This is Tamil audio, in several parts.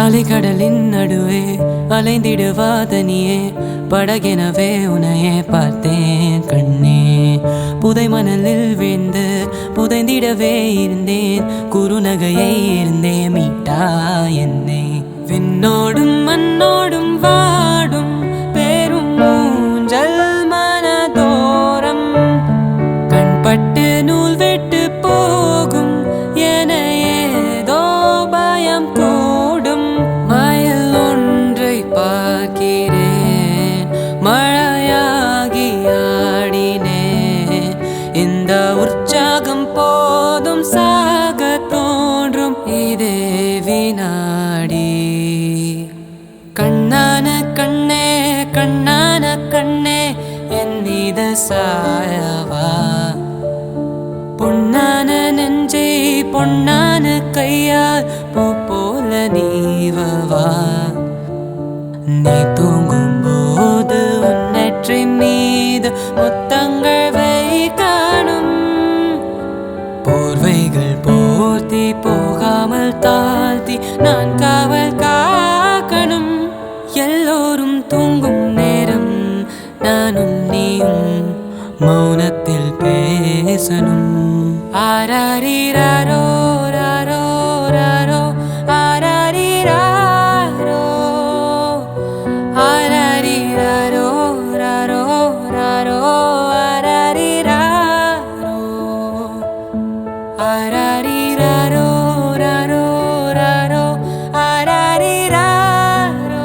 அலைக்கடலின் நடுவே அலைந்திடுவாதனியே படகெனவே உனையே பார்த்தேன் கண்ணே. புதை மணலில் வீழ்ந்து புதைந்திடவே இருந்தேன், குறுநகையை இருந்தேன் மீட்டா என்னை. விண்ணோடும் மண்ணோடும் வாடும் பேரும் மூஞ்சல் மனதோரம், கண்பட்டு நூல் விட்டு போகும் என ஏதோ பயம் கூடும். மயில் ஒன்றை பார்க்கிறேன், மழையாகி ஆடினேன். இந்த உற்சாகம் போதும், சாக தோன்றும் இதே வினாடி. கண்ணான கண்ணே கண்ணான கண்ணே என் மீது சாயவா, பொன்னான நெஞ்சை பொன்னான கையால் பூ போல நீவவா. நீ தூங்கும் போது உன் நெற்றி மீது முத்தங்கள் வைக்கணும், போர்வைகள் போர்த்தி போகாமல் தாழ்த்தி நான் காவல் காக்கணும். எல்லோரும் தூங்கும் நேரம் நானும் நீயும் மௌனத்தில் பேசணும். ஆராரிராரோ ராரோ ராரோ ஆராரிராரோ, ஆராரிராரோ ராரோ ராரோ ஆராரிராரோ, ஆராரிராரோ ராரோ ராரோ ஆராரிராரோ,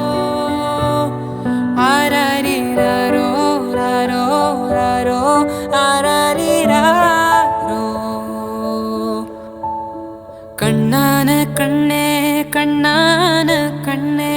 ஆராரிராரோ ராரோ ராரோ ஆராரிராரோ. கண்ணான கண்ணே கண்ணான கண்ணே